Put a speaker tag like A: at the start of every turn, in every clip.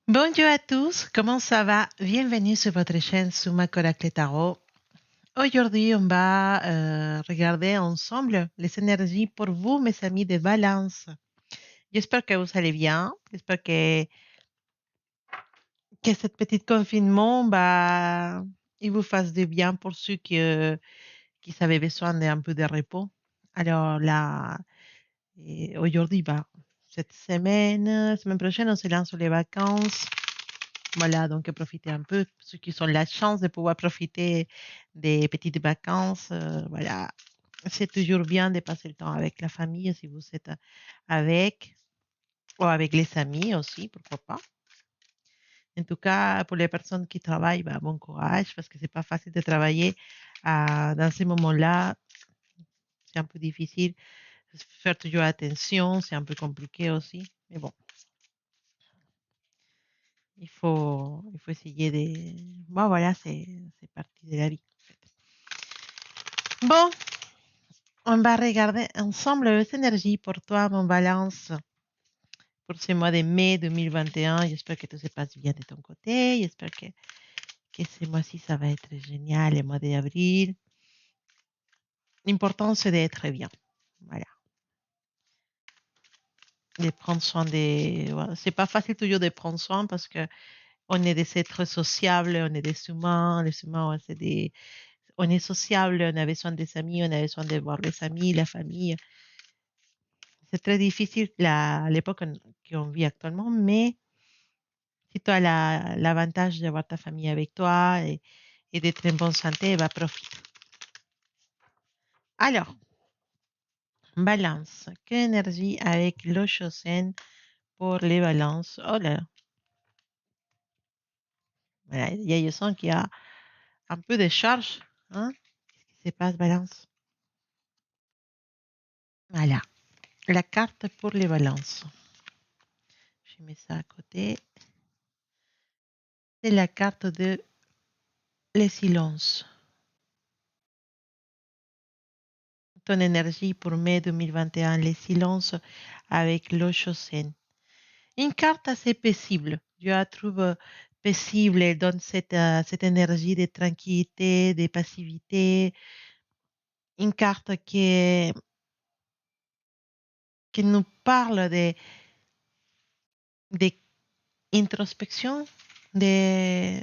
A: Bonjour à tous, comment ça va? Bienvenue sur votre chaîne Suma Coracle Tarot. Aujourd'hui, on va regarder ensemble les énergies pour vous, mes amis de Balance. J'espère que vous allez bien. J'espère que cette petite confinement, il vous fasse du bien pour ceux qui avaient besoin d'un peu de repos. Alors là, aujourd'hui, cette semaine prochaine, on se lance sur les vacances. Voilà, donc profitez un peu. Ceux qui ont la chance de pouvoir profiter des petites vacances, voilà, c'est toujours bien de passer le temps avec la famille si vous êtes avec, ou avec les amis aussi, pourquoi pas. En tout cas, pour les personnes qui travaillent, bon courage parce que c'est pas facile de travailler dans ces moments-là. C'est un peu difficile. Faire toujours attention, c'est un peu compliqué aussi. Mais bon, il faut essayer de. Bon, voilà, c'est partie de la vie. Bon, on va regarder ensemble les énergies pour toi, mon balance, pour ce mois de mai 2021. J'espère que tout se passe bien de ton côté. J'espère que ce mois-ci, ça va être génial, le mois d'avril. L'important, c'est d'être bien. Voilà. De prendre soin des. Voilà. C'est pas facile toujours de prendre soin parce que on est des êtres sociables, on est des humains. Les humains, ouais, on est sociable, on a besoin des amis, on a besoin de voir les amis, la famille. C'est très difficile l'époque qu'on vit actuellement, mais si tu as l'avantage d'avoir ta famille avec toi et d'être en bonne santé, profite. Alors, balance. Quelle énergie avec l'Oshocène pour les balances? Oh là, voilà, je sens qu'il y a un peu de charge. Hein? Qu'est-ce qui se passe, balance? Voilà, la carte pour les balances. Je mets ça à côté. C'est la carte de les silences. Ton énergie pour mai 2021, les silences avec l'Oshocène. Une carte assez paisible. Je la trouve paisible. Elle donne cette énergie de tranquillité, de passivité. Une carte qui nous parle de introspection, de,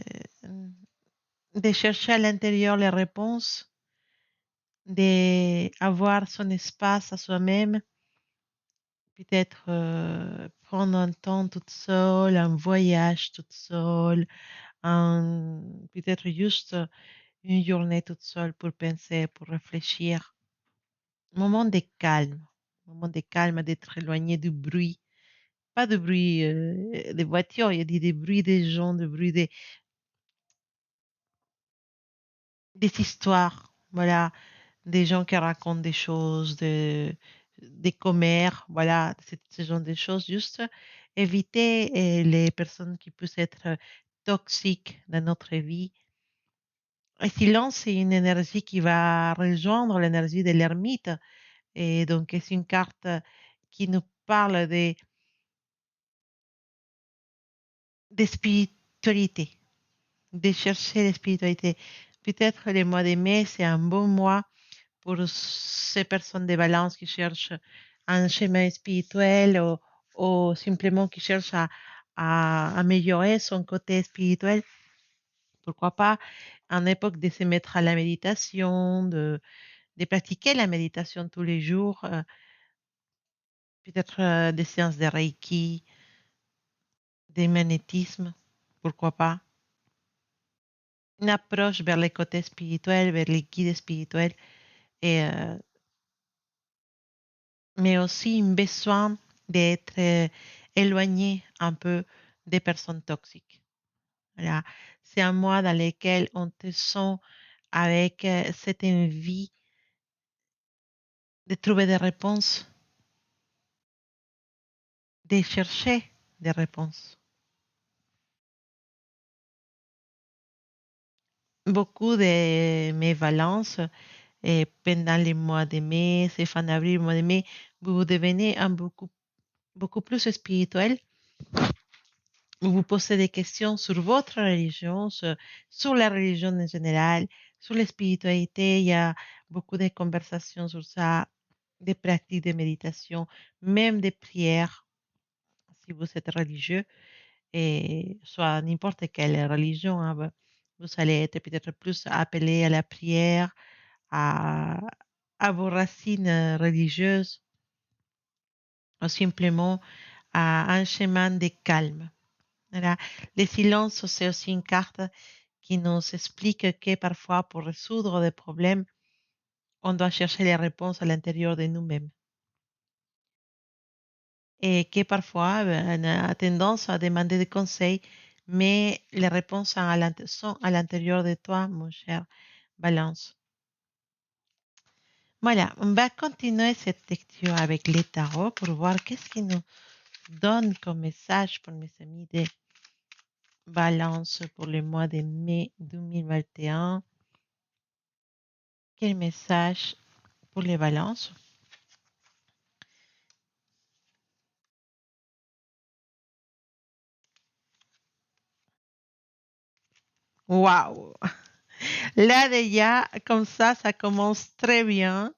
A: de chercher à l'intérieur les réponses, d'avoir son espace à soi-même, peut-être prendre un temps toute seule, un voyage toute seule, peut-être juste une journée toute seule pour penser, pour réfléchir. Moment de calme, d'être éloigné du bruit. Pas de bruit des voitures, il y a des bruits des gens, des bruits des histoires. Voilà, des gens qui racontent des choses, des commères, voilà, ce genre de choses. Juste éviter les personnes qui peuvent être toxiques dans notre vie. Le silence, c'est une énergie qui va rejoindre l'énergie de l'ermite. Et donc, c'est une carte qui nous parle de spiritualité, de chercher la spiritualité. Peut-être le mois de mai, c'est un bon mois pour ces personnes de balance qui cherchent un chemin spirituel ou simplement qui cherchent à améliorer son côté spirituel. Pourquoi pas en époque de se mettre à la méditation, de pratiquer la méditation tous les jours, peut-être des séances de Reiki, des magnétismes, pourquoi pas. Une approche vers les côtés spirituels, vers les guides spirituels, et, mais aussi un besoin d'être éloigné un peu des personnes toxiques. Voilà. C'est un mois dans lequel on te sent avec cette envie de trouver des réponses, de chercher des réponses. Beaucoup de mes valences pendant les mois de mai, c'est fin avril, mois de mai, vous devenez beaucoup plus spirituel vous posez des questions sur votre religion, sur la religion en général, sur la spiritualité. Il y a beaucoup de conversations sur ça, des pratiques de méditation, même des prières, si vous êtes religieux, et soit n'importe quelle religion, hein, vous allez être peut-être plus appelé à la prière, à, à vos racines religieuses, ou simplement à un chemin de calme. Voilà. Le silence, c'est aussi une carte qui nous explique que parfois, pour résoudre des problèmes, on doit chercher les réponses à l'intérieur de nous-mêmes. Et que parfois, on a tendance à demander des conseils, mais les réponses sont à l'intérieur de toi, mon cher Balance. Voilà, on va continuer cette lecture avec les tarots pour voir qu'est-ce qu'ils nous donnent comme message pour mes amis de Balance pour le mois de mai 2021. Quel message pour les balances? Waouh! Là déjà, comme ça commence très bien.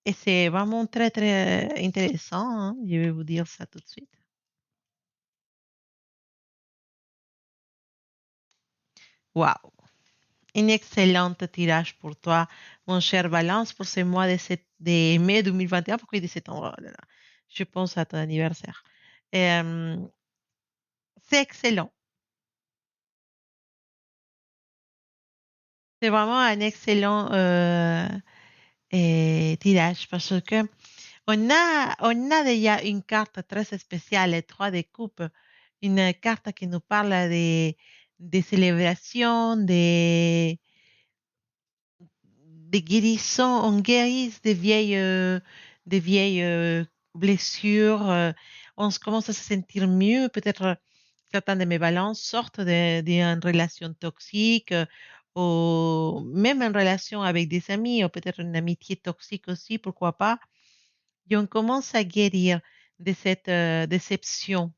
A: Et c'est vraiment très, très intéressant, hein. Je vais vous dire ça tout de suite. Waouh! Une excellente tirage pour toi, mon cher Balance, pour ce mois de mai 2021. Pourquoi il dit septembre? Oh là là. Je pense à ton anniversaire. Euh, c'est excellent. C'est vraiment un excellent tirage parce que on a déjà une carte très spéciale, les trois de coupe, une carte qui nous parle de célébration, de guérison. On guérit des vieilles blessures. On commence à se sentir mieux. Peut-être certains de mes balances sortent d'une relation toxique ou même en relation avec des amis ou peut-être une amitié toxique aussi, pourquoi pas. Et on commence à guérir de cette déception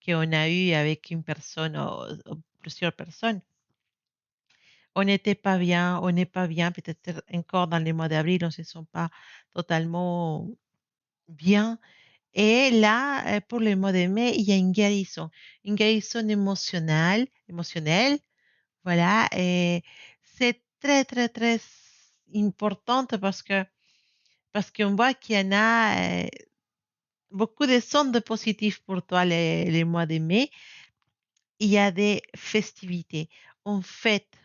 A: qu'on a eue avec une personne ou plusieurs personnes. On n'était pas bien, on n'est pas bien, peut-être encore dans les mois d'avril, on ne se sent pas totalement bien. Et là, pour le mois de mai, il y a une guérison émotionnelle, voilà, et c'est très, très, très importante parce qu'on voit qu'il y en a beaucoup de sondes positives pour toi les mois de mai. Il y a des festivités. On fête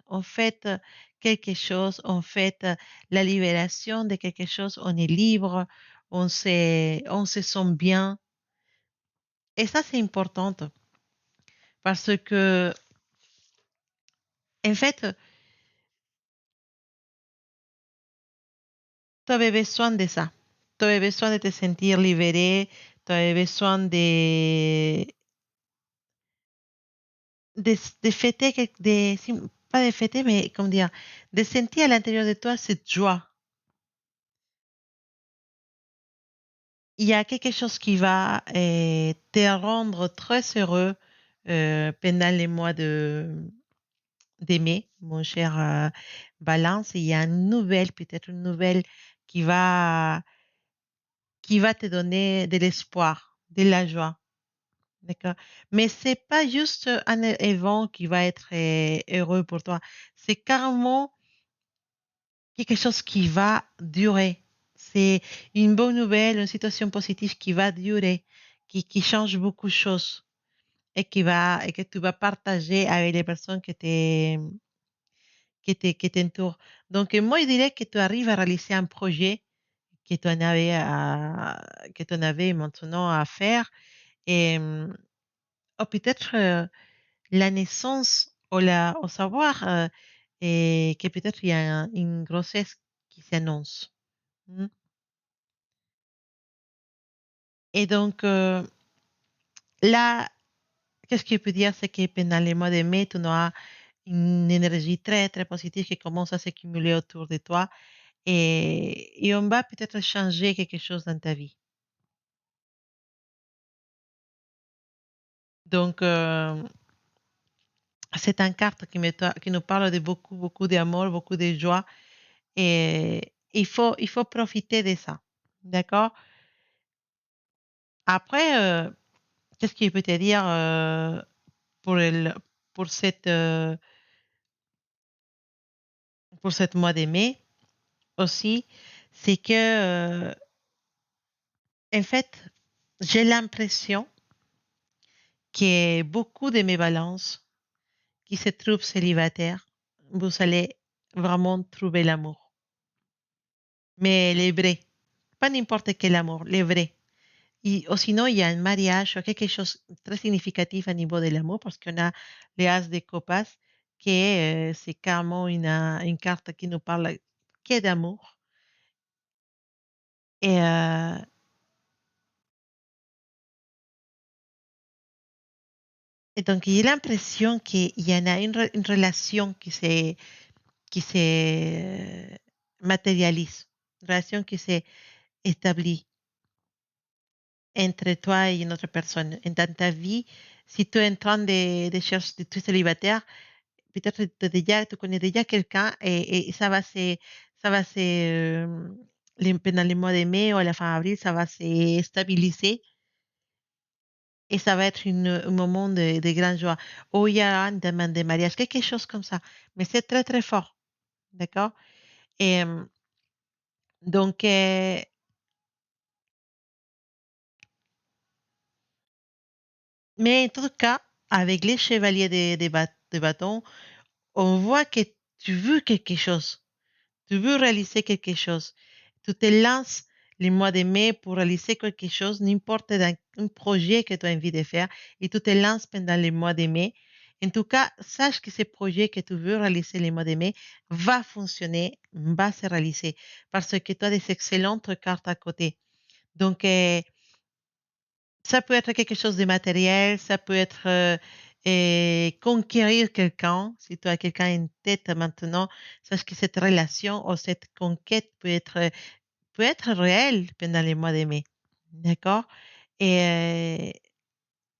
A: quelque chose, on fête la libération de quelque chose, on est libre, on se sent bien. Et ça, c'est important parce que, en fait, tu avais besoin de ça. Tu avais besoin de te sentir libéré, tu avais besoin de fêter, pas de fêter, mais comment dire, de sentir à l'intérieur de toi cette joie. Il y a quelque chose qui va te rendre très heureux pendant les mois d'aimer, mon cher Balance. Il y a peut-être une nouvelle qui va, qui va te donner de l'espoir, de la joie. D'accord? Mais c'est pas juste un événement qui va être heureux pour toi. C'est carrément quelque chose qui va durer. C'est une bonne nouvelle, une situation positive qui va durer, qui change beaucoup de choses et que tu vas partager avec les personnes qui t'entourent. Donc, moi, je dirais que tu arrives à réaliser un projet que tu en avais maintenant à faire et ou peut-être la naissance au savoir et que peut-être il y a une grossesse qui s'annonce. Mm. Et donc, là, qu'est-ce que je peux dire, c'est que pendant les mois de mai, tu auras une énergie très, très positive qui commence à s'accumuler autour de toi et on va peut-être changer quelque chose dans ta vie. Donc, c'est une carte qui nous parle de beaucoup, beaucoup d'amour, beaucoup de joie. Et il faut profiter de ça. D'accord? Après, qu'est-ce que je peux te dire pour, pour, pour cette mois de mai aussi? C'est que, en fait, j'ai l'impression que beaucoup de mes balances qui se trouvent célibataires, vous allez vraiment trouver l'amour. Mais les vrais, pas n'importe quel amour, les vrais. Ou sinon, il y a un mariage ou quelque chose de très significatif à niveau de l'amour parce qu'on a les As de copas, que c'est carrément une carte qui nous parle que d'amour. Et, et donc, j'ai l'impression qu'il y en a une relation qui se matérialise, une relation qui s'est établie entre toi et une autre personne. Et dans ta vie, si tu es en train de chercher, de tu es célibataire, peut-être déjà, tu connais déjà quelqu'un et ça va se, pendant les mois de mai ou à la fin avril, ça va se stabiliser et ça va être un moment de grande joie. Ou il y a une demande de mariage, quelque chose comme ça. Mais c'est très, très fort. D'accord? Et donc, mais en tout cas, avec les chevaliers de bâton, on voit que tu veux quelque chose. Tu veux réaliser quelque chose. Tu te lances les mois de mai pour réaliser quelque chose, n'importe un projet que tu as envie de faire, et tu te lances pendant les mois de mai. En tout cas, sache que ce projet que tu veux réaliser les mois de mai va fonctionner, va se réaliser, parce que tu as des excellentes cartes à côté. Donc, ça peut être quelque chose de matériel, ça peut être conquérir quelqu'un. Si tu as quelqu'un en tête maintenant, sache que cette relation ou cette conquête peut être réelle pendant les mois de mai. D'accord? Et,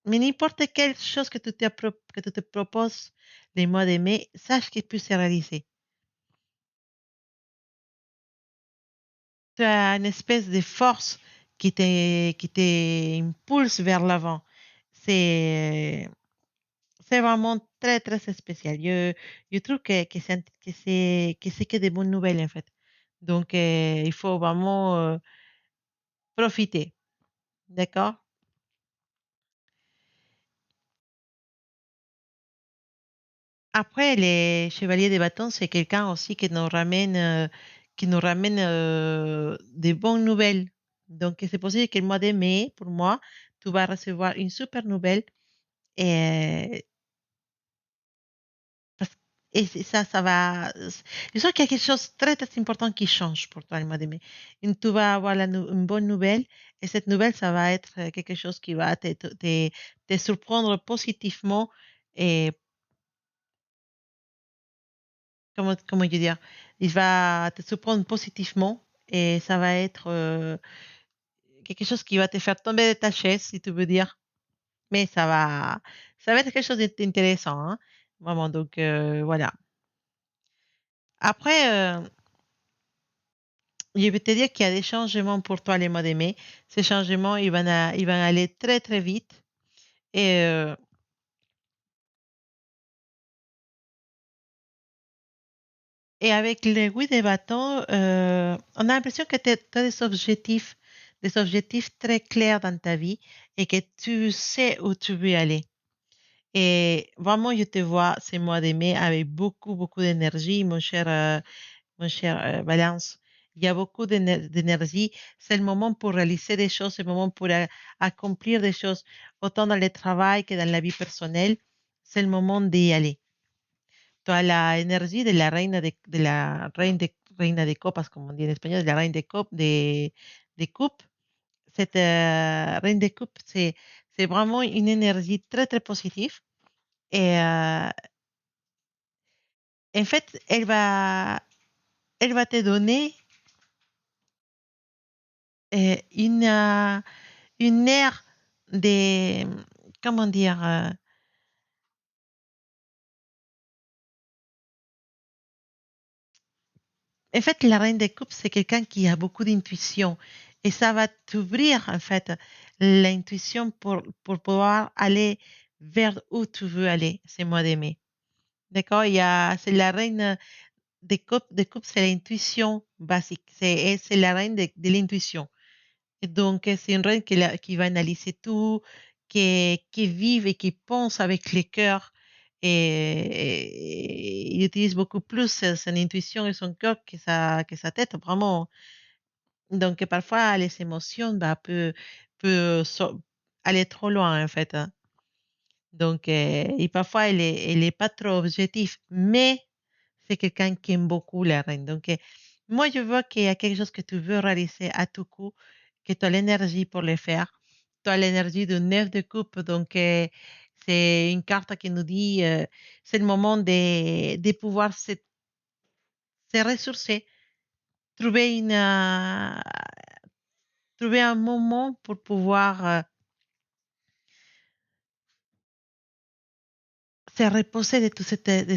A: mais n'importe quelle chose que tu te proposes les mois de mai, sache qu'il peut se réaliser. Tu as une espèce de force qui te impulse vers l'avant. C'est C'est vraiment très, très spécial. Je trouve que c'est que des bonnes nouvelles, en fait. Donc, il faut vraiment profiter. D'accord? Après, les chevaliers des bâtons, c'est quelqu'un aussi qui nous ramène des bonnes nouvelles. Donc, c'est possible que le mois de mai, pour moi, tu vas recevoir une super nouvelle. Et Parce et c'est ça, ça va. Je sens qu'il y a quelque chose de très, très important qui change pour toi le mois de mai. Tu vas avoir une bonne nouvelle et cette nouvelle, ça va être quelque chose qui va te surprendre positivement et, comment je dire, il va te surprendre positivement et ça va être quelque chose qui va te faire tomber de ta chaise, si tu veux dire. Mais ça va être quelque chose d'intéressant, hein, vraiment. Donc, voilà. Après, je vais te dire qu'il y a des changements pour toi les mois de mai. Ces changements, ils vont aller très, très vite. Et, euh, et avec le oui des bâtons, on a l'impression que tu as des objectifs très clairs dans ta vie et que tu sais où tu veux aller. Et vraiment, je te vois ces mois de mai avec beaucoup, beaucoup d'énergie, mon cher Valence. Il y a beaucoup d'énergie. C'est le moment pour réaliser des choses, c'est le moment pour accomplir des choses, autant dans le travail que dans la vie personnelle. C'est le moment d'y aller. Tu as la énergie de la reina de copas, comme on dit en espagnol, de la reine de coupe. Cette reine de coupe, c'est vraiment une énergie très, très positive. Et en fait, elle va te donner une ère de, comment dire, en fait, la reine des coupes, c'est quelqu'un qui a beaucoup d'intuition et ça va t'ouvrir, en fait, l'intuition pour pouvoir aller vers où tu veux aller, ces mois d'aimer. D'accord? C'est la reine des coupes, c'est l'intuition basique. C'est la reine de l'intuition. Et donc, c'est une reine qui va analyser tout, qui vive et qui pense avec le cœur. Et il utilise beaucoup plus son intuition et son cœur que sa tête, vraiment. Donc, parfois, les émotions bah, peuvent aller trop loin, en fait, hein. Donc, et parfois, elle est pas trop objective, mais c'est quelqu'un qui aime beaucoup la reine. Donc, moi, je vois qu'il y a quelque chose que tu veux réaliser à tout coup, que tu as l'énergie pour le faire. Tu as l'énergie de 9 de coupe, donc c'est une carte qui nous dit c'est le moment de pouvoir se ressourcer, trouver, trouver un moment pour pouvoir se reposer de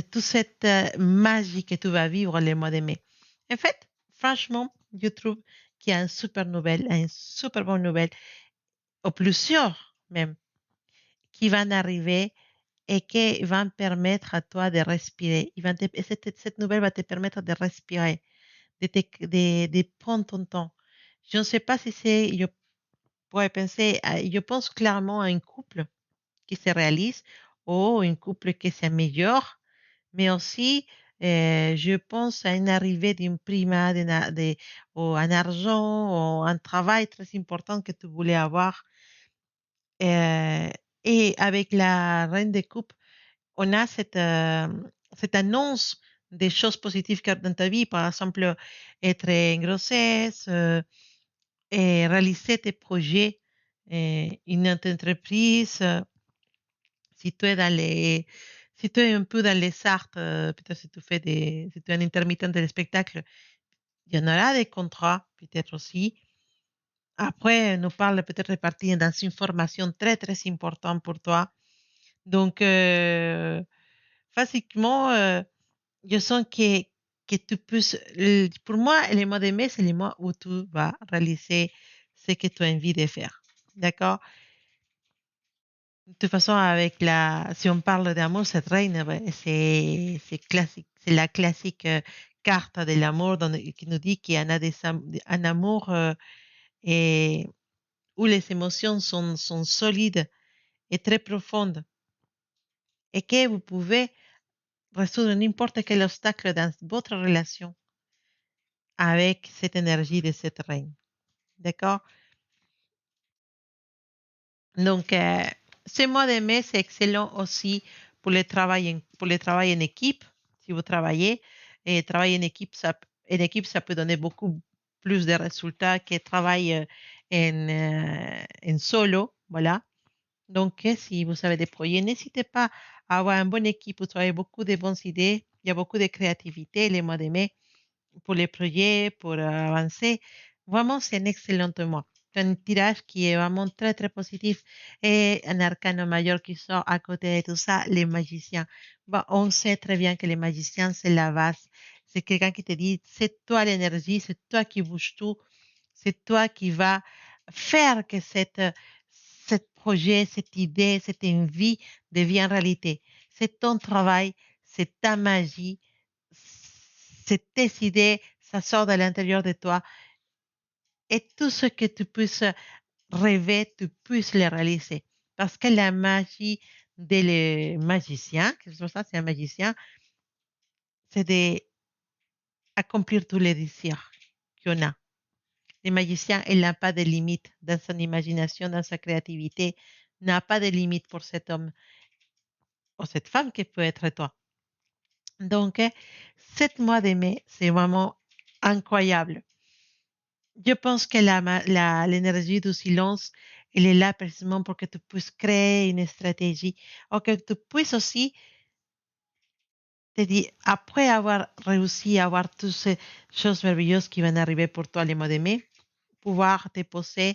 A: toute cette magie que tu vas vivre le mois de mai. En fait, franchement, je trouve qu'il y a une super bonne nouvelle, ou plusieurs même, qui vont arriver et qui vont permettre à toi de respirer. Cette nouvelle va te permettre de respirer, de prendre ton temps. Je ne sais pas si c'est, je pourrais penser, je pense clairement à un couple qui se réalise ou un couple qui s'améliore. Mais aussi, je pense à une arrivée d'une prima, ou un argent, ou un travail très important que tu voulais avoir. Euh, et avec la reine des coupes, on a cette annonce des choses positives dans ta vie. Par exemple, être en grossesse, et réaliser tes projets, une entreprise. Si tu es dans les, si tu es un peu dans les arts, peut-être si tu fais si tu es un intermittent des spectacles, il y en aura des contrats, peut-être aussi. Après, nous parle peut-être répartir dans une formation très, très importante pour toi. Donc, basiquement, je sens que tu peux, pour moi, les mois de mai, c'est les mois où tu vas réaliser ce que tu as envie de faire. D'accord? De toute façon, si on parle d'amour, cette reine, ouais, c'est classique, c'est la classique carte de l'amour qui nous dit qu'il y en a un amour et où les émotions sont solides et très profondes et que vous pouvez résoudre n'importe quel obstacle dans votre relation avec cette énergie de cette reine. D'accord? Donc, ce mois de mai, c'est excellent aussi pour le travail en équipe. Si vous travaillez, et travail en équipe, ça peut donner beaucoup plus de résultats que travail en solo. Voilà. Donc, si vous avez des projets, n'hésitez pas à avoir une bonne équipe. Vous avez beaucoup de bonnes idées. Il y a beaucoup de créativité les mois de mai pour les projets, pour avancer. Vraiment, c'est un excellent mois. C'est un tirage qui est vraiment très, très positif. Et un arcane majeur qui sort à côté de tout ça, les magiciens. Bon, on sait très bien que les magiciens, c'est la base. C'est quelqu'un qui te dit, c'est toi l'énergie, c'est toi qui bouge tout, c'est toi qui va faire que cette projet, cette idée, cette envie devienne réalité. C'est ton travail, c'est ta magie, c'est tes idées, ça sort de l'intérieur de toi et tout ce que tu puisses rêver, tu puisses le réaliser. Parce que la magie des magiciens, que c'est pour ça c'est un magicien, c'est d'accomplir tous les désirs qu'on a. Le magicien, il n'a pas de limite dans son imagination, dans sa créativité, n'a pas de limite pour cet homme ou cette femme qui peut être toi. Donc, 7 mois de mai, c'est vraiment incroyable. Je pense que l'énergie du silence, elle est là précisément pour que tu puisses créer une stratégie ou que tu puisses aussi te dire, après avoir réussi à avoir toutes ces choses merveilleuses qui vont arriver pour toi le mois de mai, pouvoir te poser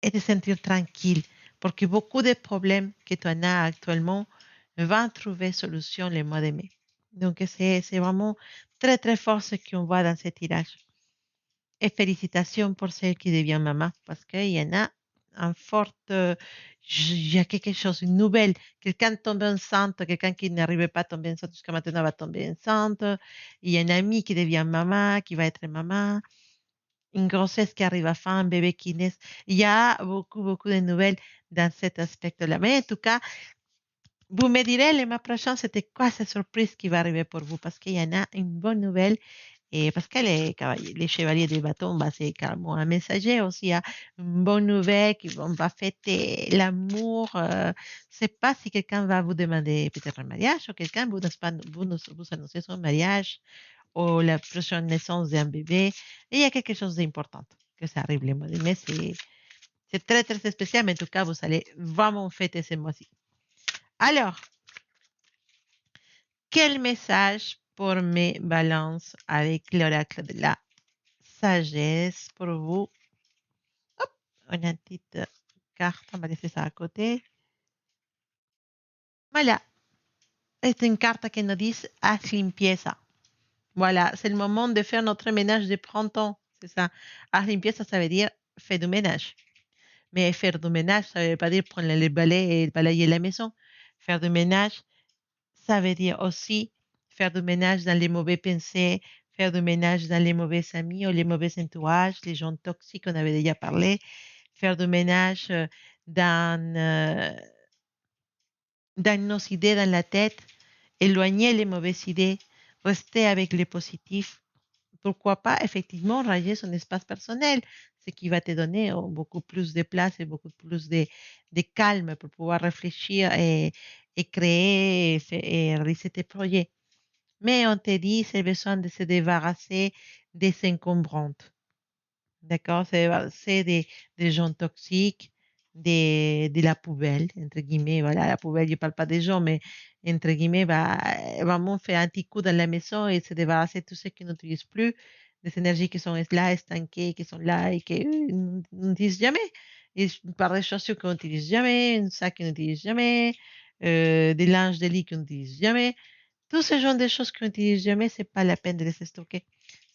A: et te sentir tranquille Parce que beaucoup de problèmes que tu en as actuellement vont trouver solution le mois de mai. Donc, c'est vraiment très, très fort ce qu'on voit dans ce tirage. Et félicitations pour celle qui devient maman, parce qu'il y en a un fort, il y a quelque chose, une nouvelle. Quelqu'un tombe enceinte, quelqu'un qui n'arrivait pas à tomber enceinte jusqu'à maintenant va tomber enceinte. Il y a une amie qui devient maman, qui va être maman. Une grossesse qui arrive à fin, un bébé qui naît. Il y a beaucoup, beaucoup de nouvelles dans cet aspect-là. Mais en tout cas, vous me direz le mois prochain, c'était quoi cette surprise qui va arriver pour vous? Parce qu'il y en a une bonne nouvelle. Et parce que les chevaliers des bâtons, bah, c'est carrément un messager aussi, hein. Une bonne nouvelle, on va fêter l'amour. C'est pas si quelqu'un va vous demander peut-être un mariage ou quelqu'un vous annoncer son mariage ou la prochaine naissance d'un bébé. Et il y a quelque chose d'important que ça arrive le mois de mai. C'est très, très spécial, mais en tout cas, vous allez vraiment fêter ce mois-ci. Alors, quel message pour mes balances avec l'oracle de la sagesse pour vous? Hop, on a une petite carte, on va laisser ça à côté. Voilà, c'est une carte qui nous dit haz limpieza. Voilà, c'est le moment de faire notre ménage de printemps, c'est ça. Haz limpieza, ça veut dire fais du ménage. Mais faire du ménage, ça ne veut pas dire prendre le balai et balayer la maison. Faire du ménage, ça veut dire aussi faire du ménage dans les mauvais pensées, faire du ménage dans les mauvais amis ou les mauvais entourages, les gens toxiques, on avait déjà parlé, faire du ménage dans nos idées dans la tête, éloigner les mauvaises idées, rester avec les positifs. Pourquoi pas effectivement rayer son espace personnel, ce qui va te donner beaucoup plus de place et beaucoup plus de calme pour pouvoir réfléchir et créer et réaliser tes projets. Mais on te dit, c'est besoin de se débarrasser des encombrantes. D'accord? C'est des gens toxiques, de la poubelle, entre guillemets. Voilà, la poubelle, je ne parle pas des gens, mais entre guillemets, bah, vraiment faire un petit coup dans la maison et se débarrasser de tout ce qui n'utilise plus, des énergies qui sont là, estankées, qui sont là et qui n'utilisent jamais. Et je parle des chaussures qu'on n'utilise jamais, un sac qu'on n'utilise jamais, des linges de lit qu'on n'utilise jamais. Tous ce genre de choses qu'on n'utilise jamais, c'est pas la peine de les stocker.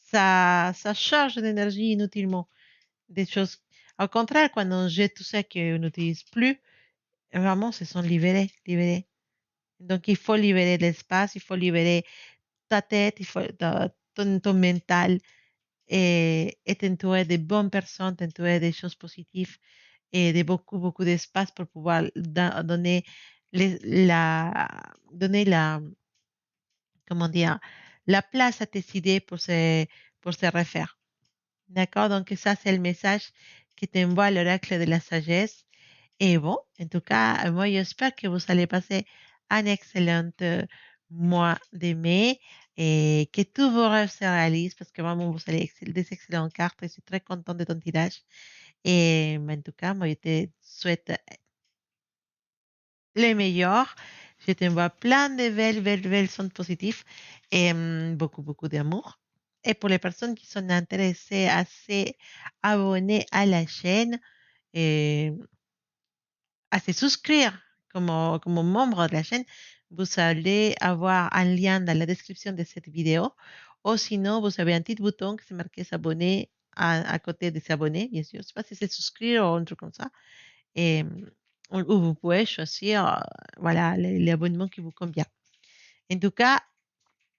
A: Ça charge d'énergie inutilement. Des choses. Au contraire, quand on jette tout ça qu'on n'utilise plus, vraiment, se sont libérés, libérés. Donc, il faut libérer l'espace, il faut libérer ta tête, il faut ton mental et t'entourer de bonnes personnes, t'entourer des choses positives et de beaucoup, beaucoup d'espace pour pouvoir donner les- la, donner la, comment dire, la place à tes idées pour se refaire. D'accord? Donc, ça, c'est le message qui t'envoie l'oracle de la sagesse. Et bon, en tout cas, moi, j'espère que vous allez passer un excellent mois de mai et que tous vos rêves se réalisent parce que vraiment, vous allez des excellentes cartes et je suis très contente de ton tirage. Et en tout cas, moi, je te souhaite les meilleurs. Je t'envoie plein de belles, belles, belles sons positifs et beaucoup, beaucoup d'amour. Et pour les personnes qui sont intéressées à s'abonner à la chaîne et à se souscrire comme membre de la chaîne, vous allez avoir un lien dans la description de cette vidéo. Ou sinon, vous avez un petit bouton qui s'est marqué s'abonner à côté de s'abonner, bien sûr. Je ne sais pas si c'est souscrire ou un truc comme ça. Et où vous pouvez choisir voilà, l'abonnement qui vous convient. En tout cas,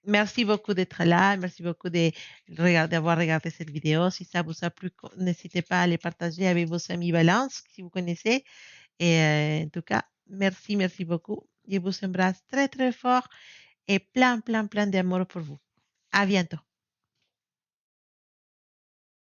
A: merci beaucoup d'être là. Merci beaucoup d'avoir regardé cette vidéo. Si ça vous a plu, n'hésitez pas à les partager avec vos amis Balance, si vous connaissez. Et en tout cas, merci, merci beaucoup. Je vous embrasse très, très fort et plein, plein, plein d'amour pour vous. À bientôt.